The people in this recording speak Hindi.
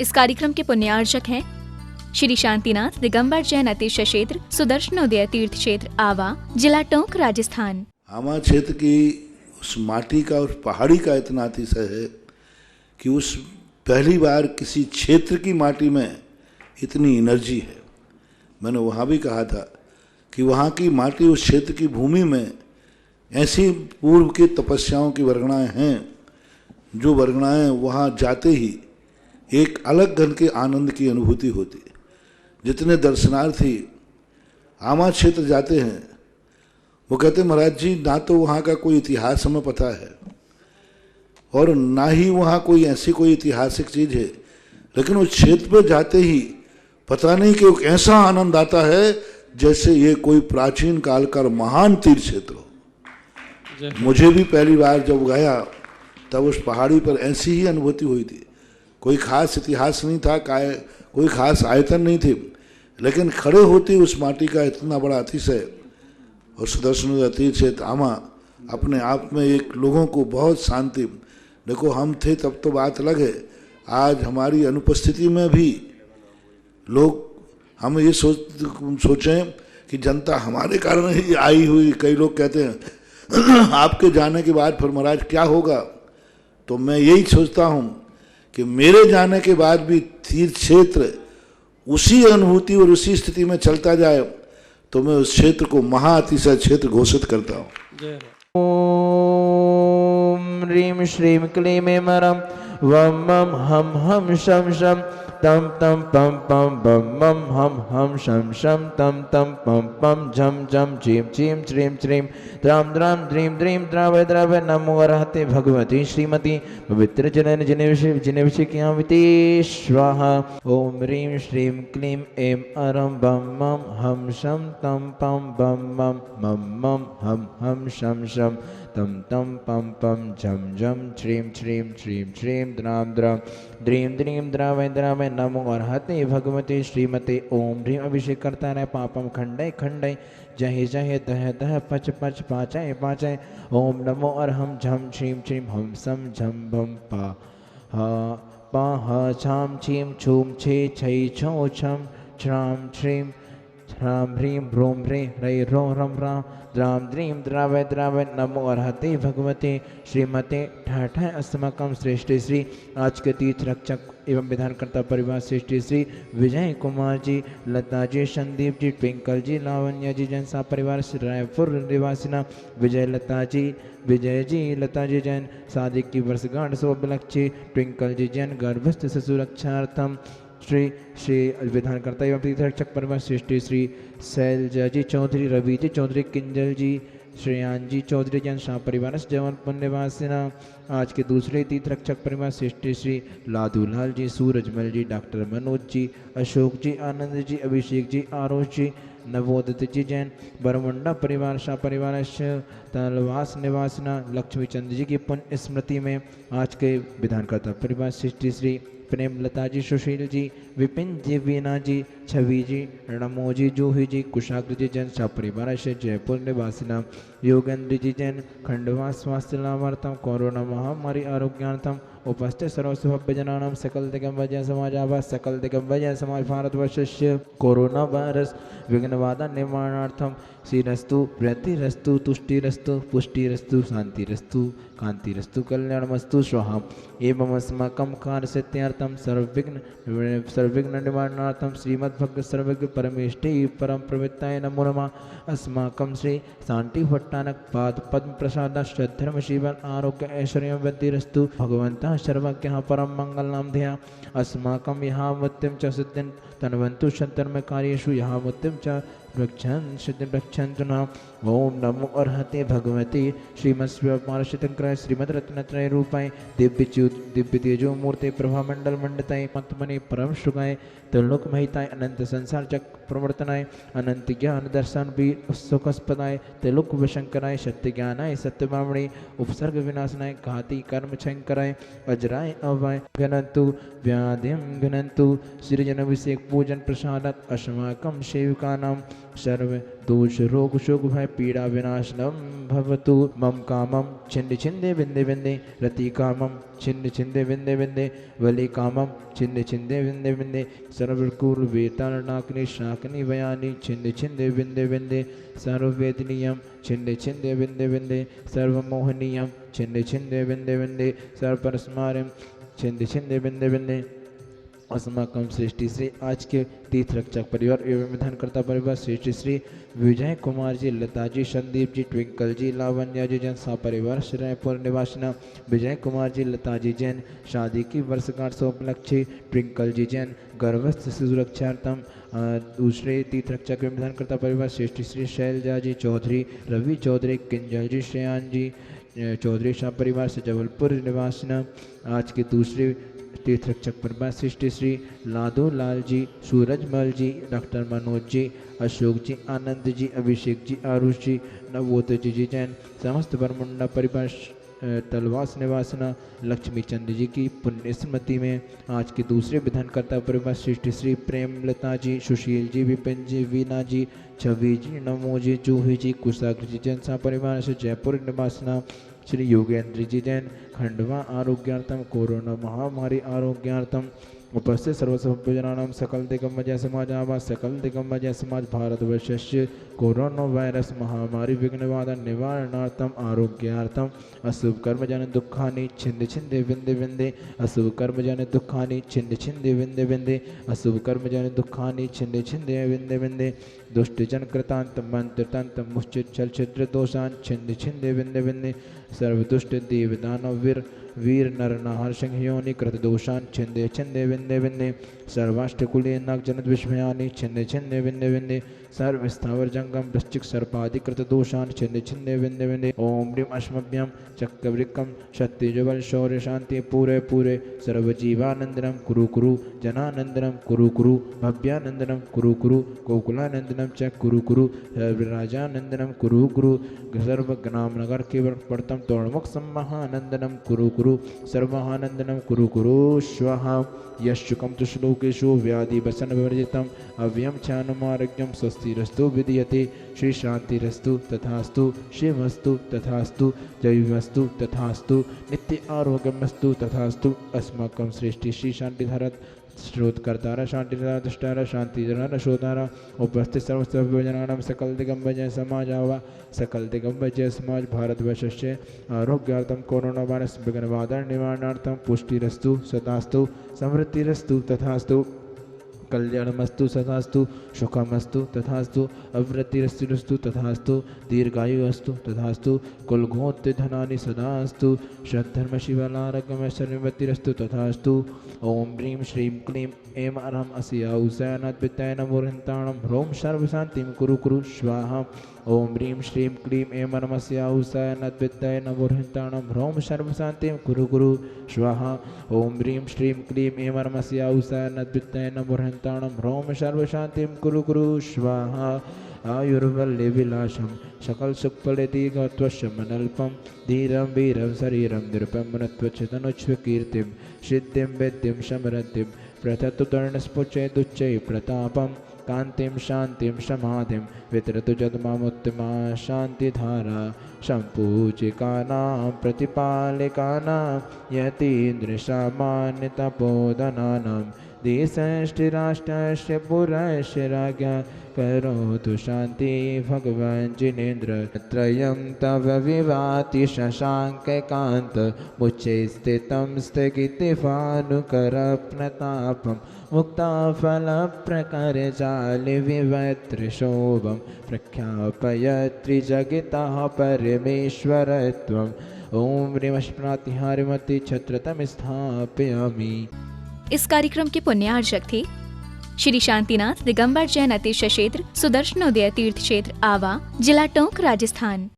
इस कार्यक्रम के पुण्यार्चक हैं श्री शांतिनाथ दिगंबर जैन अतिशय क्षेत्र सुदर्शनोदय तीर्थ क्षेत्र आवा, जिला टोंक, राजस्थान। आमा क्षेत्र की उस माटी का, उस पहाड़ी का इतना अतिशय है कि उस पहली बार किसी क्षेत्र की माटी में इतनी एनर्जी है। मैंने वहाँ भी कहा था कि वहाँ की माटी, उस क्षेत्र की भूमि में ऐसी पूर्व की तपस्याओं की वर्गणाएँ हैं, जो वर्गणाएँ वहाँ जाते ही एक अलग ढंग के आनंद की अनुभूति होती है। जितने दर्शनार्थी आमा क्षेत्र जाते हैं वो कहते हैं, महाराज जी, ना तो वहाँ का कोई इतिहास हमें पता है और ना ही वहाँ कोई ऐसी कोई ऐतिहासिक चीज़ है, लेकिन उस क्षेत्र पे जाते ही पता नहीं कि ऐसा आनंद आता है जैसे ये कोई प्राचीन काल का महान तीर्थ क्षेत्र हो। मुझे भी पहली बार जब गया तब उस पहाड़ी पर ऐसी ही अनुभूति हुई थी। कोई खास इतिहास नहीं था, कोई खास आयतन नहीं थे, लेकिन खड़े होते उस माटी का इतना बड़ा अतिशय। और सुदर्शन तीर्थ क्षेत्र आमा अपने आप में एक लोगों को बहुत शांति। देखो, हम थे तब तो बात अलग है, आज हमारी अनुपस्थिति में भी लोग, हम ये सोचें कि जनता हमारे कारण ही आई हुई। कई लोग कहते हैं आपके जाने के बाद फिर महाराज क्या होगा, तो मैं यही सोचता हूँ कि मेरे जाने के बाद भी तीर्थ क्षेत्र उसी अनुभूति और उसी स्थिति में चलता जाए, तो मैं उस क्षेत्र को महाअतिशय क्षेत्र घोषित करता हूँ। ओम ह्रीं श्रीं क्लीं मरम वम मम हम शम शम तम तम पम पम बम मम हम शम शम तम तम पम पम झम झम चीम चीम श्रीं श्रीं द्राम द्राम द्रीं द्रीं द्रावय द्रावय नमो अरहते भगवती श्रीमती पवित्र जनन जिने विषय कियामिति स्वाहा। ओम ह्रीं श्रीं क्लीं ऐं अरं बम मम हम शम तम पम बम मम हम शम शम तम तम पम पम झम झम श्रीं श्रीं श्रीं श्रीं द्राम द्राम द्रीं द्रीं द्रावय द्रावय नमो अर्हते भगवते श्रीमते। ओम ह्रीं अभिषेक करता रहे पापम खंडय खंडय जहे जहे तह तह पच पच पाचय पाचय। ओम नमो अर्हम झम श्रीं श्रीं हम सम झम भम पा ह छाम छीम छूम छे छै छो छम श्राम श्रीं ह्रां ह्रीं भ्रूं ह्रीं ह्रै ह्रो ह्रं ह्रां द्रां द्रीं द्रावय द्रावय नमो अर्हते भगवते श्रीमते। ठाठ अस्माकं श्रेष्ठ श्री आज के तीर्थ रक्षक एवं विधानकर्ता परिवार श्रेष्ठ श्री विजय कुमार जी, लता जी, संदीप जी, ट्विंकल जी, लावण्य जी जैन सा परिवार रायपुर निवासिना विजय लता जी, विजय जी लता जी जैन शादी की वर्षगांठ शोभलक्षी ट्विंकल जी जैन गर्भस्थ सुरक्षार्थम श्री श्री विधानकर्ता एवं तीर्थरक्षक परिवार श्रेष्ठ श्री शैलजा जी चौधरी, रवि जी चौधरी, किंजल जी, श्रेयान जी चौधरी जैन शाह परिवार जौनपुर निवासिना आज के दूसरे तीर्थरक्षक परिवार श्रेष्ठ श्री लादूलाल जी, सूरजमल जी, डॉक्टर मनोज जी, अशोक जी, आनंद जी, अभिषेक जी, आरोष जी, नवोदित जी जैन बरमुंडा परिवार शाह परिवार तलवास निवासिना लक्ष्मी चंद जी की पुण्य स्मृति में आज के विधानकर्ता परिवार श्रेष्ठ श्री प्रेम लता जी, सुशील जी, विपिन जी, वीना जी, छवि जी, रणमो जी, जूही जी, कुशाग्र जी जैन शाह परिवार से जयपुर निवासिना योगेंद्र जी जैन खंडवा स्वास्थ्य लाभार्थम कोरोना महामारी आरोग्यार्थम उपस्थित सर्वस्वभ्य जनानां सकल दिगंबर समाज आवास सकल दिगंबर समाज भारतवर्षस्य कोरोना वायरस विघ्नबाधा निवारणार्थम श्रीरस्तु वृद्धिरस्तु तुष्टिरस्तु पुष्टिरस्तु शांतिरस्तु कांतिरस्तु कल्याणमस्तु स्वाहा। एवं अस्माकं कार्यसिद्ध्यर्थं सर्वविघ्न निवारणार्थं श्रीमद्भक्त सर्वज्ञ परमेष्ठि परम प्रवृत्ताय नमो नमः। अस्माकं श्री शांति भट्टानक पाद पद्म प्रसाद श्रद्धर्म शिवन आरोग्य ऐश्वर्य वृद्धिरस्तु भगवन्तः सर्वज्ञः परम मंगल नाम ध्या। अस्माकं यहाँ मृत्युं च सिद्धिं तन्वन्तु शतधर्म कार्येषु यहाँ मृत्युं च वृक्षं सिद्धि वृक्षन्तु नाम। ओम नमो अर्हते भगवते श्रीमत्स्वपार्षितंकर श्रीमद रत्नत्रय रूपाय दिव्य तेजो मूर्ते प्रभा मंडल मंडताय मतमनि परम शुगाय त्रिलोक महिताय अनंत संसार चक प्रवर्तनाय अनंत ज्ञान दर्शन भी सुखस्पदाय त्रिलोक विशंकराय सत्य ज्ञानाय सत्यभावणे उपसर्ग विनाशनाय घाति कर्म क्षयंकराय अजराय अवाय घनंतु व्याधिं घनंतु सृजन अभिषेक पूजन प्रसादत अस्माकं सेविकानां सर्व दोष रोग शोक भय पीड़ा विनाशनम भवतु मम कामम छिन्न छिन्दे विन्दे विन्दे रति कामम छिन्न छिन्दे विन्दे विन्दे वली कामम छिन्न छिन्दे विन्दे विन्दे सर्वकुल वेतारणाग्नि शाकनि वयानि छिन्न छिन्दे विन्दे विन्दे सर्ववेदनीयम छिन्न छिन्दे विन्दे विन्दे सर्वमोहनीयम छिन्न छिन्दे विन्दे विन्दे सर्वपरस्मारम छिन्न छिन्दे विन्दे विन्दे अस्माकम सृष्टि श्री आज के तीर्थ रक्षक परिवार एवं विधानकर्ता परिवार सृष्टि श्री विजय कुमार जी, लता जी, संदीप जी, ट्विंकल जी, लावण्या जी जैन परिवार श्रीपुर निवासिना विजय कुमार जी, लता जी जैन शादी की वर्षगांठ से उपलक्ष्य ट्विंकल जी जैन गर्भस्थ सुरक्षार्थम दूसरे तीर्थ रक्षक एवं विधानकर्ता परिवार सृष्टि श्री शैलजा जी चौधरी, रवि चौधरी, किंजल जी, श्रेयान जी चौधरी शाह परिवार से जबलपुर निवासिना आज के दूसरे तीर्थ रक्षक परिवार सृष्टि श्री लादो लाल जी, सूरजमल जी, डॉक्टर मनोज जी, अशोक जी, आनंद जी, अभिषेक जी, आरुष जी, नवोत जी जैन समस्त बरमुंडा परिवार तलवास निवासना लक्ष्मी चंद जी की पुण्य स्मृति में आज के दूसरे विधानकर्ता परिवार सृष्टि श्री प्रेमलता जी, सुशील जी, विपिन जी, वीना जी, छवि जी, नमो जी, जूही जी, कुशाग्र जी जैन सा परिवार से जयपुर निवासना श्री योगेंद्र जी जैन खंडवा आरोग्यार्थम कोरोना महामारी आरोग्यार्थम उपस्थित सर्वसभ्यजनानां सकल दिग्गज समाज आवास सकल दिग्गज समाज भारतवर्षस्य कोरोना वायरस महामारी विघ्नवादन निवारणार्थम आरोग्यार्थम अशुभ कर्म जन दुखानि छिंद छिंदे विंदे विंदे अशुभ कर्म जन दुखानि छिंद छिंदे विंदे विंदे अशुभ कर्म जन दुखानि छिंद छिंदे विंदे विंदे दुष्ट जन कृतांत मंत्र तंत्र मुश्चित छल छिद्र दोषान छिंद छिंदे विंदे विंदे सर्वदुष्ट देव दानव वीर नर नाहर सिंह योनि कृत दोषान छिंदे छिंदे विंदे विंदे सर्वाष्टकुले नाग जनद विस्मयानि छिंदे छिंदे विंदे विंदे सर्व स्थावर जंगम वृश्चिक सर्पादि कृत दोषान छिंदे छिंदे विंदे विंदे ओम ह्रीम अश्मभ्यम चक्रवृक्कम शक्तिजबल शौर्य शांति पूरे पूरे सर्वजीवानंदनम कुरु कुरु जनानंदनम कुरु कुरु भव्यानंदनम कुरु कुरु गोकुलानंदनम च कुरु कुरु सर्वराजानंदनम कुरु कुरु सर्वगणाम नगर केवल पड़तम तोड़मुख सम्महानंदनम कुरु कुरु सर्वहानंदनम कुरु कुरु स्वाहा यशुकम तु श्लोकेषु व्याधि वसन विवर्जितम अव्यम चानुमारोग्यम स्वस्तिरस्तु विधीयते श्री शांतिरस्तु तथास्तु शिवस्तु तथास्तु जयवस्तु तथास्तु नित्य आरोग्यमस्तु तथास्तु अस्माकं सृष्टि श्री शांतिधारा श्रोतकर्तारा शांतिधारा दृष्टारा शांतिधारा शोधारा उपस्थित सर्वसभ्यजनानां सकल दिग्गज समाज आवा सकल दिग्गज समाज भारतवर्षस्य आरोग्यार्थम कोरोना वायरस विघ्नवादन निवारणार्थम पुष्टिरस्तु सदास्तु समृद्धिरस्तु तथास्तु कल्याणमस्तु तथास्तु सुखमस्तु तथास्तु अवृत्तिरस्तु तथास्तु दीर्घायुअस्तु तथास्तु कुलगोत्र धनानि सदास्तु श्रद्धर्म शिवलारगम शर्वतिरस्तु तथास्तु ओम ह्रीं श्रीं क्लीं ऐं अरहं अस्याउसैनाद्विताय नमोरहन्ताणं ह्रौं सर्वशान्तिं कुरु कुरु स्वाहा ओम ह्रीं श्रीं क्लीं ऐं अरहं अस्याउसैनाद्विताय नमोरहन्ताणं ह्रौं सर्वशान्तिं कुरु कुरु स्वाहा ओम ह्रीं श्रीं क्लीं ऐं अरहं अस्याउसैनाद्विताय नमोरहन्ताणं ह्रौं सर्वशान्तिं कुरु कुरु स्वाहा आयुर्वल्ले विलासम सकल सुखफलति गत्वशमनल्पम धीरं वीरं शरीरं निरुपमनत्वचतनुष्व कीर्तिं सिद्धिं वेद्यं समृद्धिं प्रथतु तर्णस्फुचेदुच्चै प्रतापं कान्तिं शान्तिं समाधिं वितरतु जगमामुत्तमा शान्तिधारा सम्पूजिकानां प्रतिपालिकानां यतीन्द्रसामान्यतपोधनानां देशष्टिराष्ट्रस्य पुरस्य राज्ञा करोतु शांति भगवान जिनेन्द्र त्रयं तव विवाति शशांककांत मुच्चे स्थितं स्थगितिभानुकर प्रतापं मुक्ताफल प्रकर जाल विवत्र शोभं प्रख्यापयत्रि जगतः परमेश्वरत्वम् ओम ह्रीमस्मृतिहारिमति छत्रतम स्थापयामि। इस कार्यक्रम के पुण्यार्चक थे श्री शांतिनाथ दिगंबर जैन अतिशय क्षेत्र सुदर्शनोदय तीर्थ क्षेत्र आवा, जिला टोंक, राजस्थान।